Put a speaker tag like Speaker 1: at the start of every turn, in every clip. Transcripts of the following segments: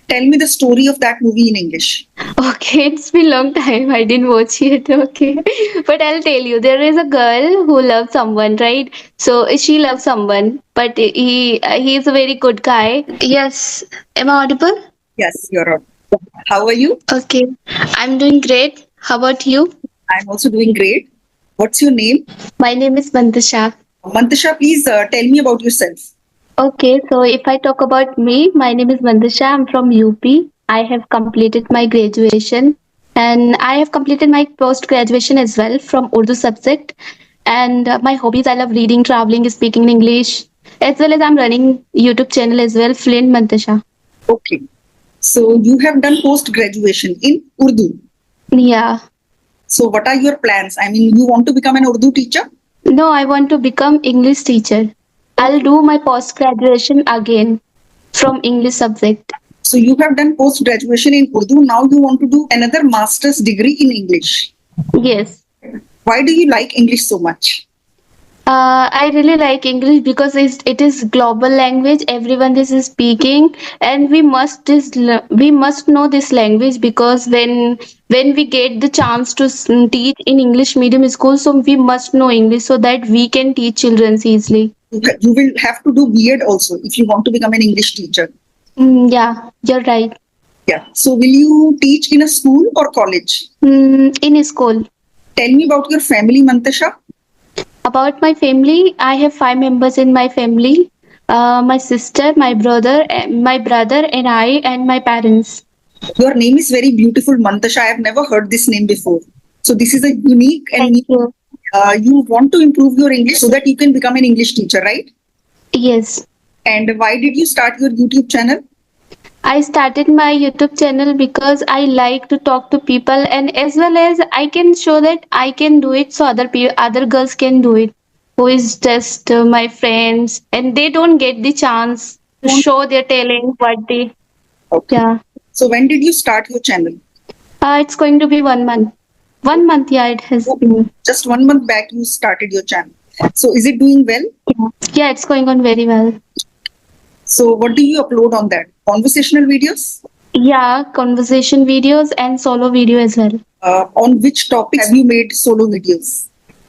Speaker 1: Tell me the story of that movie in English.
Speaker 2: Okay, it's been long time. I didn't watch it. Okay, but I'll tell you. There is a girl who loves someone, right? So she loves someone, but he is a very good guy. Yes, am I audible?
Speaker 1: Yes, you're right. How are you?
Speaker 2: Okay, I'm doing great. How about you?
Speaker 1: I'm also doing great. What's your name?
Speaker 2: My name is Mandasha.
Speaker 1: Mantasha, please tell me about yourself.
Speaker 2: Okay, so if I talk about me, my name is Mandasha. I'm from UP. I have completed my graduation and I have completed my post graduation as well from Urdu subject. And my hobbies, I love reading, traveling, speaking English, as well as I'm running YouTube channel as well, Fluent Mandasha.
Speaker 1: Okay. So you have done post graduation in Urdu.
Speaker 2: Yeah.
Speaker 1: So what are your plans? I mean, you want to become an Urdu teacher?
Speaker 2: No, I want to become English teacher. I'll
Speaker 1: Okay.
Speaker 2: do my post graduation again from English subject.
Speaker 1: So you have done post graduation in Urdu. Now you want to do another master's degree in English.
Speaker 2: Yes.
Speaker 1: Why do you like English so much?
Speaker 2: I really like English because it is global language. Everyone is speaking, and we must know this language because when we get the chance to teach in English medium school, so we must know English so that we can teach children easily.
Speaker 1: You will have to do B.Ed also if you want to become an English teacher.
Speaker 2: Yeah, you're right.
Speaker 1: Yeah. So will you teach in a school or college?
Speaker 2: In school.
Speaker 1: Tell me about your family, Mantasha.
Speaker 2: About my family, I have 5 members in my family. My sister, my brother, and I, and my parents.
Speaker 1: Your name is very beautiful, Mantasha. I have never heard this name before. So this is a unique and
Speaker 2: Thank you.
Speaker 1: you want to improve your English so that you can become an English teacher, right?
Speaker 2: Yes.
Speaker 1: And why did you start your YouTube channel?
Speaker 2: I started my YouTube channel because I like to talk to people and as well as I can show that I can do it so other girls can do it who is just my friends and they don't get the chance to show their talent what they.
Speaker 1: Okay.
Speaker 2: Yeah.
Speaker 1: So when did you start your channel?
Speaker 2: It's going to be 1 month. 1 month, yeah, it has
Speaker 1: Oh,
Speaker 2: been.
Speaker 1: just 1 month back you started your channel. So is it doing well?
Speaker 2: Yeah, it's going on very well.
Speaker 1: So what do you upload on that? Conversational videos?
Speaker 2: Yeah, conversation videos and solo video as well.
Speaker 1: On which topics have you made solo videos?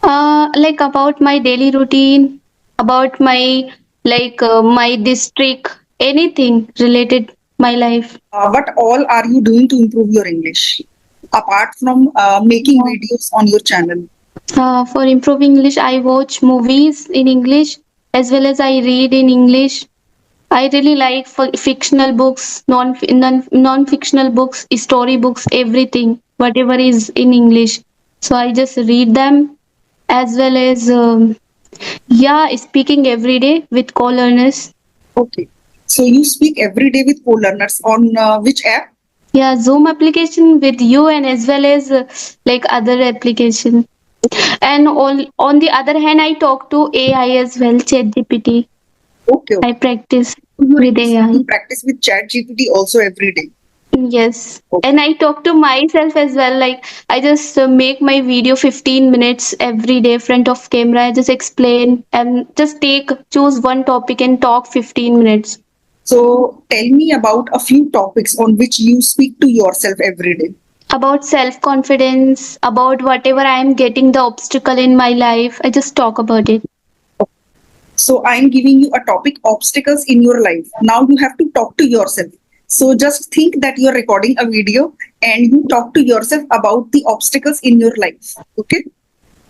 Speaker 2: Like about my daily routine, about my my district, anything related my life.
Speaker 1: What all are you doing to improve your English apart from making videos on your channel?
Speaker 2: For improving English, I watch movies in English as well as I read in English. I really like fictional books, non-fictional books, story books, everything, whatever is in English. So I just read them as well as yeah, speaking every day with co-learners.
Speaker 1: Okay. So you speak every day with co-learners on which app?
Speaker 2: Yeah, Zoom application with you and as well as like other application. And on the other hand, I talk to AI as well, ChatGPT.
Speaker 1: Okay.
Speaker 2: I
Speaker 1: Okay.
Speaker 2: practice
Speaker 1: You
Speaker 2: with AI.
Speaker 1: you practice with ChatGPT also every day.
Speaker 2: Yes.
Speaker 1: Okay.
Speaker 2: And I talk to myself as well. Like I just make my video 15 minutes every day front of camera. I just explain and just choose one topic and talk 15 minutes.
Speaker 1: So tell me about a few topics on which you speak to yourself every day.
Speaker 2: About self confidence, about whatever I am getting the obstacle in my life. I just talk about it.
Speaker 1: So I'm giving you a topic, obstacles in your life. Now you have to talk to yourself. So just think that you're recording a video and you talk to yourself about the obstacles in your life. Okay.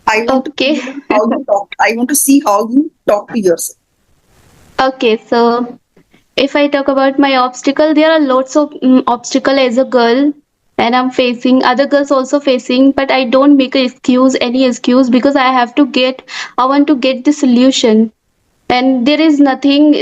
Speaker 1: I want to
Speaker 2: Okay.
Speaker 1: learn how you talk. I want to see how you talk to yourself.
Speaker 2: Okay, so if I talk about my obstacle, there are lots of obstacle as a girl, and I'm facing other girls also facing, but I don't make any excuse because I want to get the solution. And there's nothing.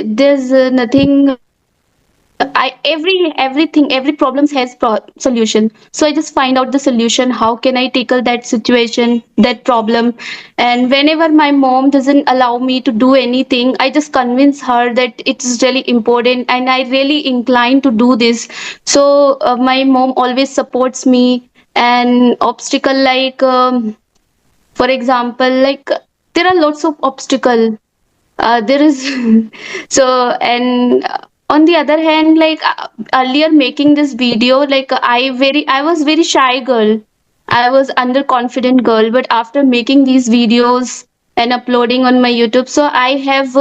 Speaker 2: Every problem has solution. So I just find out the solution. How can I tackle that situation, that problem? And whenever my mom doesn't allow me to do anything, I just convince her that it's really important and I really inclined to do this. So my mom always supports me. And obstacle for example, there are lots of obstacle. There is so and On the other hand, like earlier making this video, like I was very shy girl. I was underconfident girl, but after making these videos and uploading on my YouTube, so I have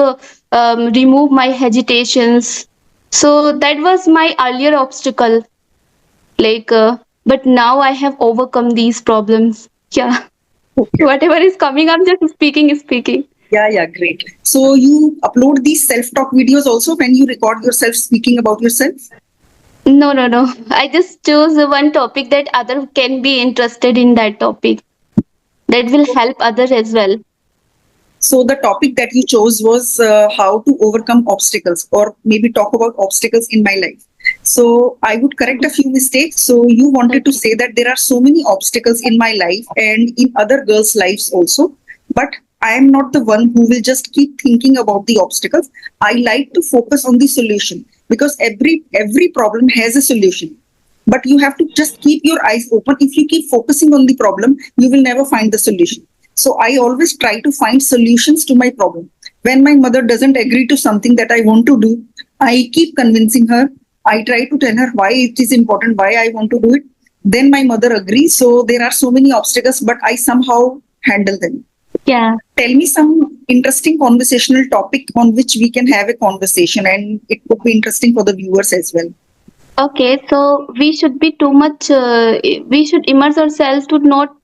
Speaker 2: removed my hesitations. So that was my earlier obstacle. Like, but now I have overcome these problems. Yeah,
Speaker 1: Okay.
Speaker 2: whatever is coming, I'm just speaking, speaking.
Speaker 1: Yeah, yeah, great. So you upload these self-talk videos also when you record yourself speaking about yourself?
Speaker 2: No, no, no. I just chose one topic that other can be interested in that topic. That will help others as well.
Speaker 1: So the topic that you chose was how to overcome obstacles, or maybe talk about obstacles in my life. So I would correct a few mistakes. So you wanted to
Speaker 2: Okay.
Speaker 1: say that there are so many obstacles in my life and in other girls' lives also, but I am not the one who will just keep thinking about the obstacles. I like to focus on the solution, because every problem has a solution. But you have to just keep your eyes open. If you keep focusing on the problem, you will never find the solution. So I always try to find solutions to my problem. When my mother doesn't agree to something that I want to do, I keep convincing her. I try to tell her why it is important, why I want to do it. Then my mother agrees. So there are so many obstacles, but I somehow handle them.
Speaker 2: Yeah.
Speaker 1: Tell me some interesting conversational topic on which we can have a conversation, and it would be interesting for the viewers as well.
Speaker 2: Okay. So we should be too much. We should immerse ourselves to not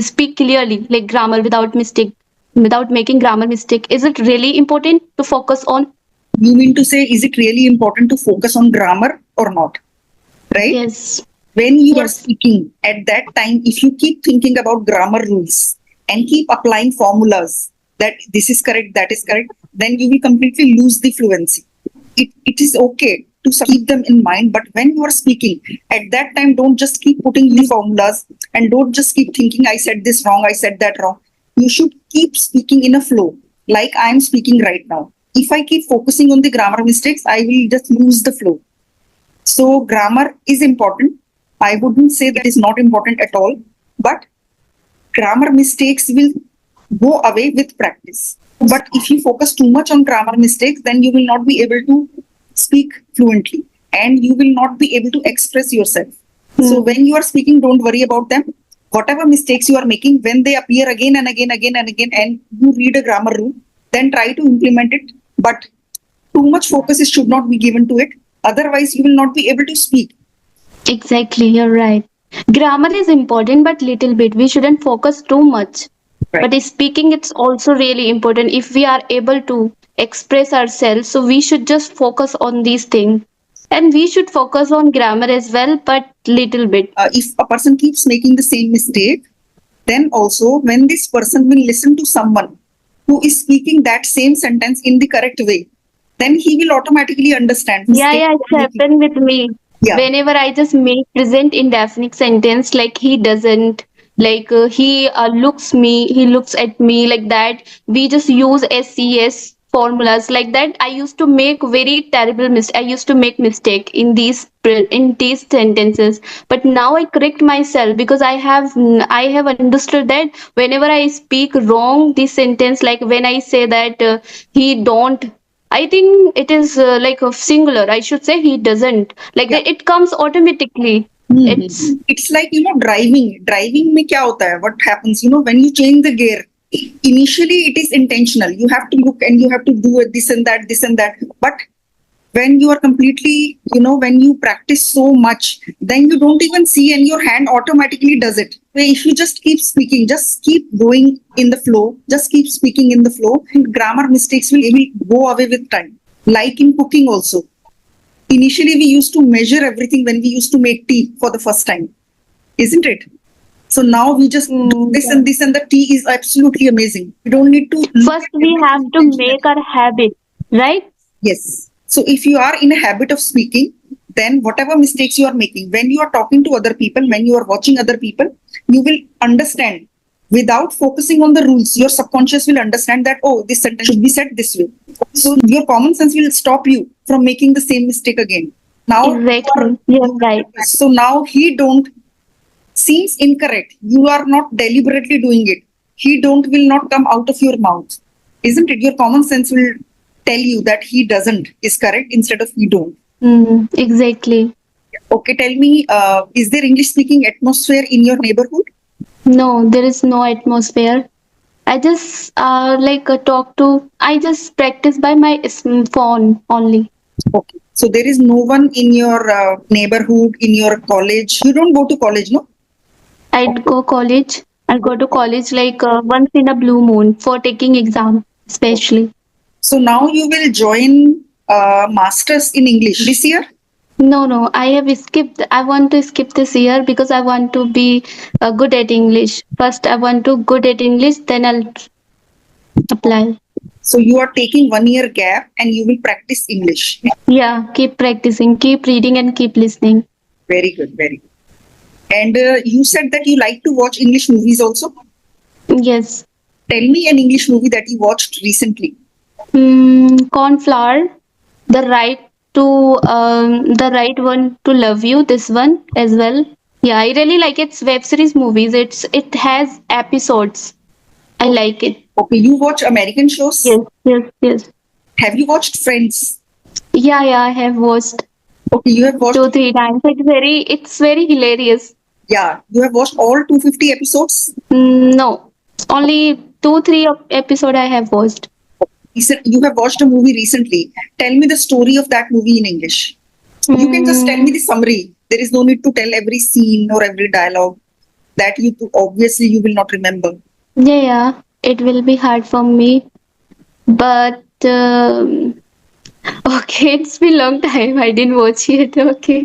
Speaker 2: speak clearly, like grammar without mistake, without making grammar mistake. Is it really important to focus on?
Speaker 1: You mean to say, is it really important to focus on grammar or not? Right?
Speaker 2: Yes.
Speaker 1: When you are
Speaker 2: Yes.
Speaker 1: speaking, at that time, if you keep thinking about grammar rules and keep applying formulas that this is correct, that is correct, then you will completely lose the fluency. It is okay to keep them in mind, but when you are speaking, at that time, don't just keep putting these formulas and don't just keep thinking, I said this wrong, I said that wrong. You should keep speaking in a flow, like I am speaking right now. If I keep focusing on the grammar mistakes, I will just lose the flow. So grammar is important. I wouldn't say that is not important at all, but grammar mistakes will go away with practice. But if you focus too much on grammar mistakes, then you will not be able to speak fluently and you will not be able to express yourself. So when you are speaking, don't worry about them. Whatever mistakes you are making, when they appear again and again, again and again, and you read a grammar rule, then try to implement it. But too much focus should not be given to it. Otherwise, you will not be able to speak.
Speaker 2: Exactly. You're right. Grammar is important, but little bit. We shouldn't focus too much.
Speaker 1: Right.
Speaker 2: But speaking, it's also really important if we are able to express ourselves. So we should just focus on these things. And we should focus on grammar as well, but little bit.
Speaker 1: If a person keeps making the same mistake, then also when this person will listen to someone who is speaking that same sentence in the correct way, then he will automatically understand
Speaker 2: Yeah,
Speaker 1: mistake
Speaker 2: yeah,
Speaker 1: you
Speaker 2: it's
Speaker 1: are making.
Speaker 2: happened with me.
Speaker 1: Yeah.
Speaker 2: Whenever I just make present indefinite sentence, like he doesn't, like he looks me, he looks at me, like that. We just use SES formulas like that. I used to make very terrible mistake. I used to make mistake in these sentences, but now I correct myself because I have understood that whenever I speak wrong this sentence, like when I say that he don't, I think it is like a singular. I should say he doesn't. Like
Speaker 1: Yeah.
Speaker 2: that, it comes automatically. It's
Speaker 1: It's like, driving. Driving में क्या होता है? What happens? When you change the gear, initially it is intentional. You have to look and you have to do it, this and that. But when you are completely, when you practice so much, then you don't even see and your hand automatically does it. If you just keep speaking, just keep going in the flow, just keep speaking in the flow, and grammar mistakes will go away with time. Like in cooking also. Initially, we used to measure everything when we used to make tea for the first time, isn't it? So now we just do this and this, and the tea is absolutely amazing. We don't need to look
Speaker 2: first
Speaker 1: at
Speaker 2: we have
Speaker 1: everything
Speaker 2: to make
Speaker 1: intentionally.
Speaker 2: our habit, right?
Speaker 1: Yes. So if you are in a habit of speaking, then whatever mistakes you are making, when you are talking to other people, when you are watching other people, you will understand without focusing on the rules. Your subconscious will understand that, oh, this sentence should be said this way. So your common sense will stop you from making the same mistake again. Now
Speaker 2: Exactly. You're right.
Speaker 1: so now he don't seems incorrect. You are not deliberately doing it. He don't will not come out of your mouth. Isn't it? Your common sense will tell you that he doesn't is correct instead of he don't.
Speaker 2: Exactly.
Speaker 1: Okay, tell me, is there English speaking atmosphere in your neighborhood?
Speaker 2: No, there is no atmosphere. I just talk to. I just practice by my phone only.
Speaker 1: Okay. So there is no one in your neighborhood, in your college. You don't go to college, no?
Speaker 2: I'd go college. I go to college like once in a blue moon for taking exam,
Speaker 1: Okay.
Speaker 2: especially.
Speaker 1: So now you will join masters in English this year.
Speaker 2: No, no, I have skipped. I want to skip this year because I want to be good at English. First, I want to good at English, then I'll apply.
Speaker 1: So you are taking 1 year gap and you will practice English.
Speaker 2: Yeah, keep practicing, keep reading, and keep listening.
Speaker 1: Very good, very good. And you said that you like to watch English movies also.
Speaker 2: Yes.
Speaker 1: Tell me an English movie that you watched recently.
Speaker 2: Cornflower, the right the right one to love you. This one as well. Yeah, I really like its web series movies. It has episodes. I like it.
Speaker 1: Okay, you watch American shows.
Speaker 2: Yes, yes, yes.
Speaker 1: Have you watched Friends?
Speaker 2: Yeah, yeah. I have watched
Speaker 1: Okay, you have watched.
Speaker 2: two, three times. It's very hilarious.
Speaker 1: Yeah, you have watched all 250 episodes.
Speaker 2: No, only two, three episode I have watched.
Speaker 1: You have watched a movie recently. Tell me the story of that movie in English. You can just tell me
Speaker 2: Mm,
Speaker 1: the summary. There is no need to tell every scene or every dialogue that you obviously you will not remember.
Speaker 2: yeah, yeah. It will be hard for me, but okay, it's been long time. I didn't watch it. Okay,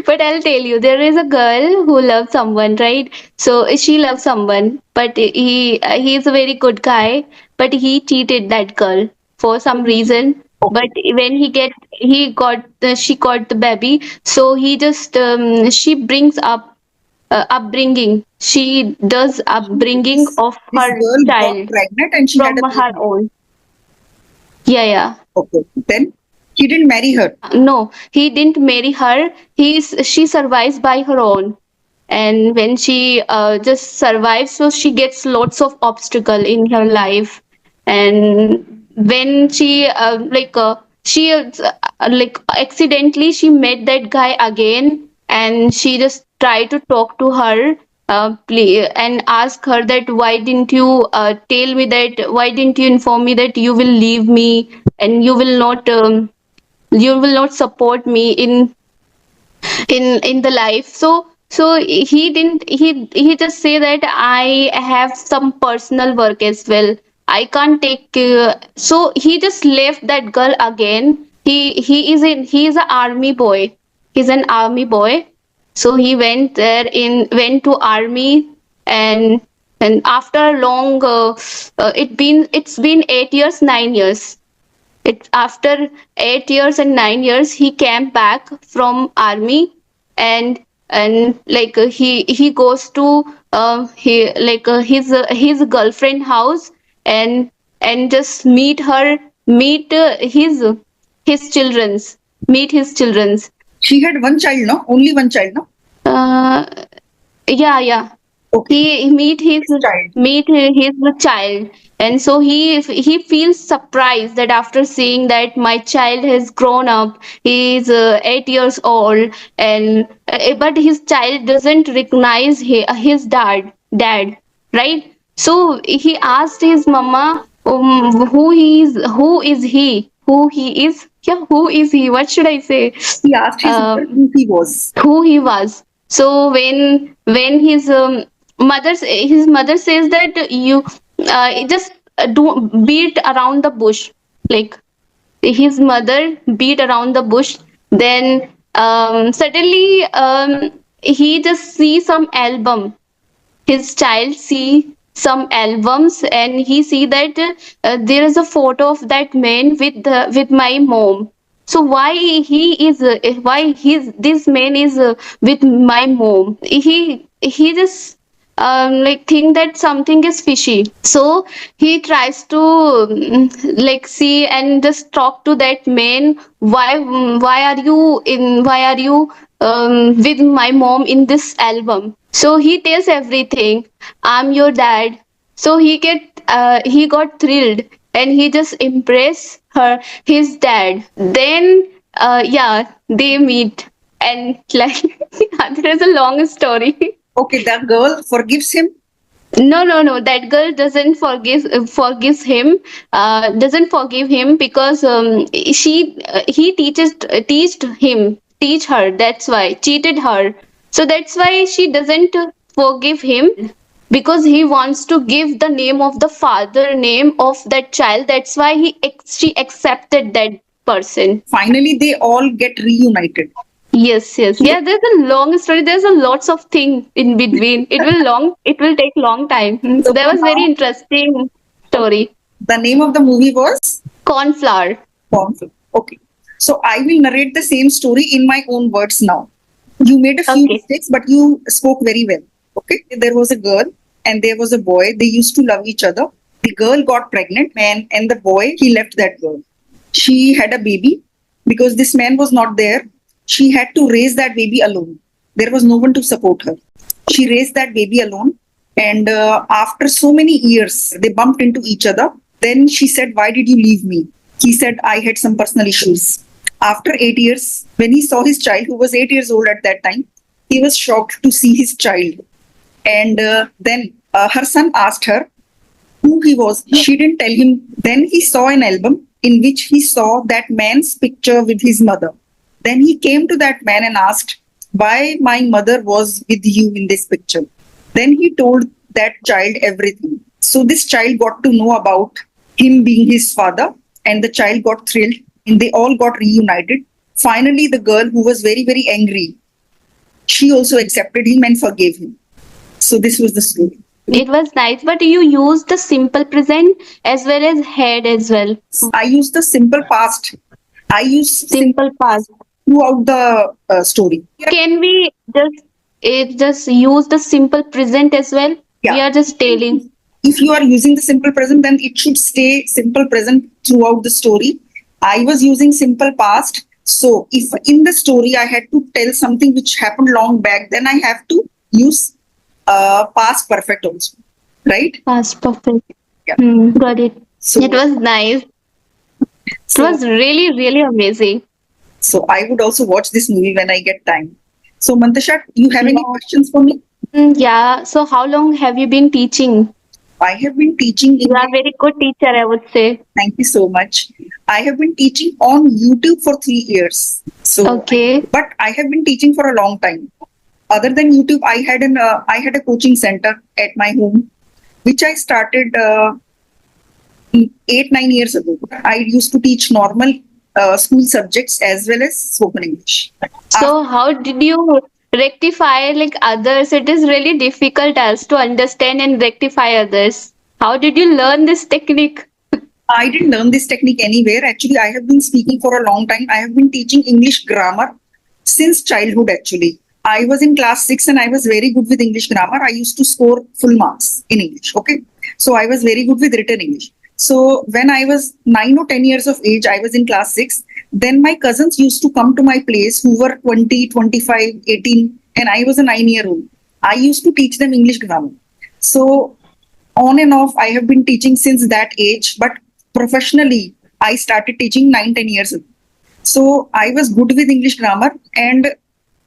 Speaker 2: but I'll tell you, there is a girl who loves someone, right? So she loves someone, but he is a very good guy, but he cheated that girl for some reason. But
Speaker 1: Okay.
Speaker 2: when she got the baby, so he just she brings up upbringing. She does upbringing
Speaker 1: This
Speaker 2: of
Speaker 1: this
Speaker 2: her
Speaker 1: girl got
Speaker 2: child
Speaker 1: pregnant and she had
Speaker 2: from
Speaker 1: a
Speaker 2: her
Speaker 1: baby.
Speaker 2: own. Yeah, yeah.
Speaker 1: Okay. Then he didn't marry her.
Speaker 2: No, he didn't marry her. She survives by her own. And when she just survives, so she gets lots of obstacle in her life. And when she accidentally she met that guy again, and she just tried to talk to her, and ask her that why didn't you tell me that why didn't you inform me that you will leave me and you will not support me in the life. So he just say that I have some personal work as well, I can't take so he just left that girl again. He is an army boy. He's an army boy. So he went to army. And and after long it's been 8 years, 9 years. It after 8 years and 9 years he came back from army. And he goes to his girlfriend house. And just meet his children's meet his children's.
Speaker 1: She had one child, no? Only one child, no?
Speaker 2: uh yeah, yeah.
Speaker 1: Okay.
Speaker 2: He meet his
Speaker 1: His child.
Speaker 2: meet his child. And so he feels surprised that after seeing that my child has grown up. He is 8 years old. And but his child doesn't recognize his dad, right? So he asked his mama, who he is, yeah, who is he, what should I say?
Speaker 1: He asked his mother
Speaker 2: um,
Speaker 1: who he was.
Speaker 2: who he was. So when his mother says that you just do beat around the bush, like his mother beat around the bush. Then suddenly he just see some album. His child see some albums, and he see that there is a photo of that man with my mom. So why this man is with my mom? He just think that something is fishy. So he tries to see and just talk to that man. Why are you with my mom in this album? So he tells everything. I'm your dad. So he got thrilled, and he just impressed. her his dad. Then yeah, they meet, and like there is a long story.
Speaker 1: Okay, the girl forgives him.
Speaker 2: No, no, no. That girl doesn't forgives him. Doesn't forgive him because he teach her. That's why cheated her. So that's why she doesn't forgive him, because he wants to give the name of the father name of that child. That's why she accepted that person.
Speaker 1: Finally, they all get reunited.
Speaker 2: Yes, yes.
Speaker 1: So
Speaker 2: Yeah, there's a long story. There's a lots of thing in between. It will take long time.
Speaker 1: so
Speaker 2: That was very
Speaker 1: now
Speaker 2: interesting story.
Speaker 1: the name of the movie was
Speaker 2: Cornflower.
Speaker 1: Conflict. Okay. So I will narrate the same story in my own words now. You made a few
Speaker 2: Okay.
Speaker 1: mistakes, but you spoke very well. Okay. There was a girl and there was a boy. They used to love each other. The girl got pregnant, man, and the boy, he left that girl. She had a baby because this man was not there. She had to raise that baby alone. There was no one to support her. She raised that baby alone. And after so many years, they bumped into each other. Then she said, "Why did you leave me?" He said, "I had some personal issues." After 8 years, when he saw his child, who was 8 years old at that time, he was shocked to see his child. And then her son asked her who he was. She didn't tell him. Then he saw an album in which he saw that man's picture with his mother. Then he came to that man and asked why my mother was with you in this picture. Then he told that child everything. So this child got to know about him being his father, and the child got thrilled and they all got reunited. Finally, the girl, who was very, very angry, she also accepted him and forgave him. So this was the story.
Speaker 2: It was nice, but you used the simple present as well as had as well.
Speaker 1: I used the simple past. I use simple
Speaker 2: Simple past.
Speaker 1: throughout the story.
Speaker 2: Can we just use the simple present as well? We
Speaker 1: Yeah.
Speaker 2: are just telling.
Speaker 1: If you are using the simple present, then it should stay simple present throughout the story. I was using simple past. So if in the story I had to tell something which happened long back, then I have to use past perfect also. Right?
Speaker 2: Past perfect.
Speaker 1: Yeah.
Speaker 2: Got it.
Speaker 1: So,
Speaker 2: It was nice. It
Speaker 1: so,
Speaker 2: was really, really amazing.
Speaker 1: so I would also watch this movie when I get time. So Mantasha, you have any
Speaker 2: Yeah.
Speaker 1: questions for me?
Speaker 2: Yeah. So how long have you been teaching?
Speaker 1: I have been teaching
Speaker 2: You are
Speaker 1: English.
Speaker 2: very good teacher, I would say.
Speaker 1: Thank you so much. I have been teaching on YouTube for 3 years. So,
Speaker 2: Okay.
Speaker 1: but I have been teaching for a long time. Other than YouTube, I had a coaching center at my home, which I started 8 9 years ago. I used to teach normal school subjects as well as spoken English.
Speaker 2: So how did you rectify like others? It is really difficult as to understand and rectify others. How did you learn this technique?
Speaker 1: I didn't learn this technique anywhere. Actually, I have been speaking for a long time. I have been teaching English grammar since childhood, actually. I was in class 6 and I was very good with English grammar. I used to score full marks in English. Okay. So I was very good with written English. So when I was 9 or 10 years of age, I was in class 6. Then my cousins used to come to my place who were 20, 25, 18, and I was a 9 year old. I used to teach them English grammar. So on and off, I have been teaching since that age, but professionally, I started teaching 9 10 years ago. So I was good with English grammar and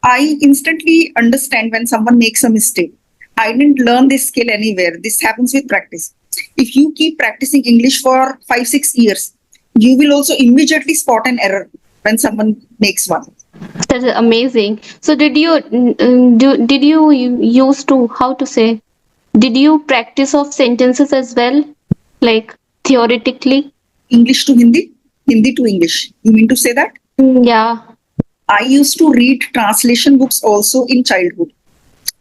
Speaker 1: I instantly understand when someone makes a mistake. I didn't learn this skill anywhere. This happens with practice. If you keep practicing English for 5 6 years, you will also immediately spot an error when someone makes one.
Speaker 2: That's amazing. So did you used to how to say? Did you practice of sentences as well, like theoretically?
Speaker 1: English to Hindi, Hindi to English. You mean to say that?
Speaker 2: Yeah.
Speaker 1: I used to read translation books also in childhood,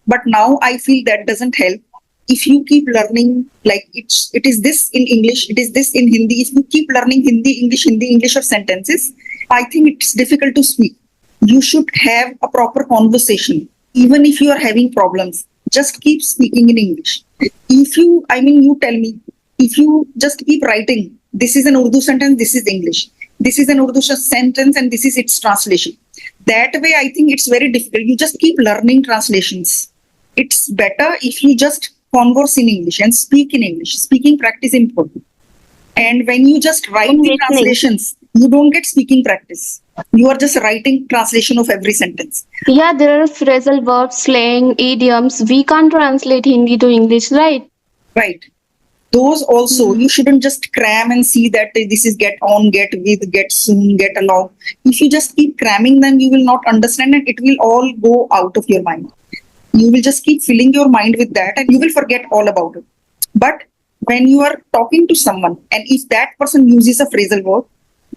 Speaker 1: but now I feel that doesn't help. If you keep learning, like it is this in English, it is this in Hindi. If you keep learning Hindi, English, or sentences, I think it's difficult to speak. You should have a proper conversation, even if you are having problems. Just keep speaking in English. If you, I mean, you tell me, if you just keep writing, this is an Urdu sentence, this is English. This is an Urdu sentence, and this is its translation. That way, I think it's very difficult. You just keep learning translations. It's better if you just converse in English and speak in English. Speaking practice important. And when you just write
Speaker 2: I'm
Speaker 1: the
Speaker 2: listening.
Speaker 1: translations, you don't get speaking practice. You are just writing translation of every sentence.
Speaker 2: Yeah, there are phrasal verbs, slang, idioms. We can't translate Hindi to English, right?
Speaker 1: Right. Those also,
Speaker 2: Mm.
Speaker 1: you shouldn't just cram and see that this is get on, get with, get soon, get along. If you just keep cramming them, you will not understand and it will all go out of your mind. You will just keep filling your mind with that and you will forget all about it. But when you are talking to someone and if that person uses a phrasal verb,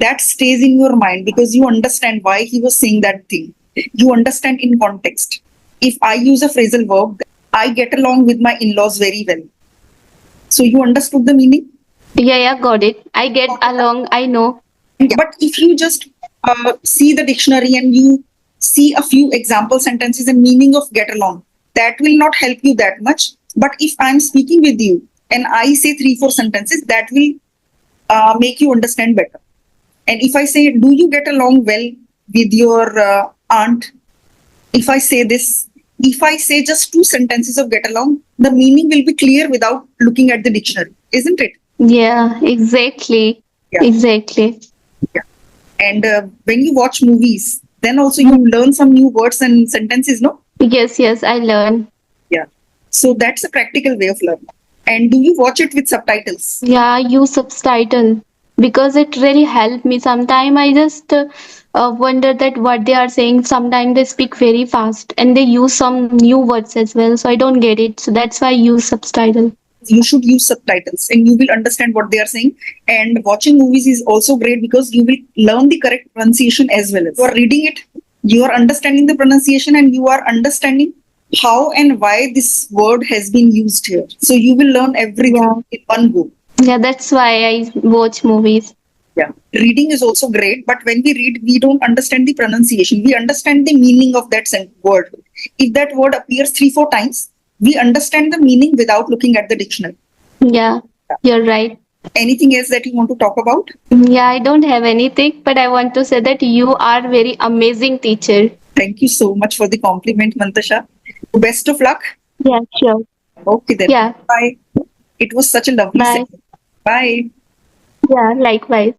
Speaker 1: that stays in your mind because you understand why he was saying that thing. You understand in context. If I use a phrasal verb, I get along with my in-laws very well. So you understood the meaning?
Speaker 2: Yeah, yeah, got it. I get along, I know.
Speaker 1: But if you just see the dictionary and you see a few example sentences and meaning of get along, that will not help you that much. But if I'm speaking with you and I say 3, 4 sentences, that will make you understand better. And if I say, do you get along well with your aunt? If I say this, if I say just 2 sentences of get along, the meaning will be clear without looking at the dictionary, isn't it?
Speaker 2: Yeah, exactly.
Speaker 1: Yeah.
Speaker 2: Exactly.
Speaker 1: Yeah. And when you watch movies, then also you learn some new words and sentences, no?
Speaker 2: Yes, yes, I learn.
Speaker 1: Yeah. So that's a practical way of learning. And do you watch it with subtitles?
Speaker 2: Yeah, I use subtitle because it really helped me. Sometimes I just wonder that what they are saying. Sometimes they speak very fast and they use some new words as well. So I don't get it. So that's why I use subtitle.
Speaker 1: You should use subtitles and you will understand what they are saying. And watching movies is also great because you will learn the correct pronunciation as well. You are reading it, you are understanding the pronunciation, and you are understanding how and why this word has been used here. So you will learn everything
Speaker 2: Yeah.
Speaker 1: in one go.
Speaker 2: Yeah, that's why I watch movies.
Speaker 1: Yeah. Reading is also great, but when we read, we don't understand the pronunciation. We understand the meaning of that word. If that word appears 3, 4 times, we understand the meaning without looking at the dictionary.
Speaker 2: Yeah, you're right.
Speaker 1: Anything else that you want to talk about?
Speaker 2: Yeah, I don't have anything, but I want to say that you are very amazing teacher.
Speaker 1: Thank you so much for the compliment, Mantasha. Best of luck.
Speaker 2: Yeah, sure.
Speaker 1: Okay, then.
Speaker 2: Yeah,
Speaker 1: Bye. It was such a lovely
Speaker 2: bye.
Speaker 1: session. Bye.
Speaker 2: Yeah, likewise.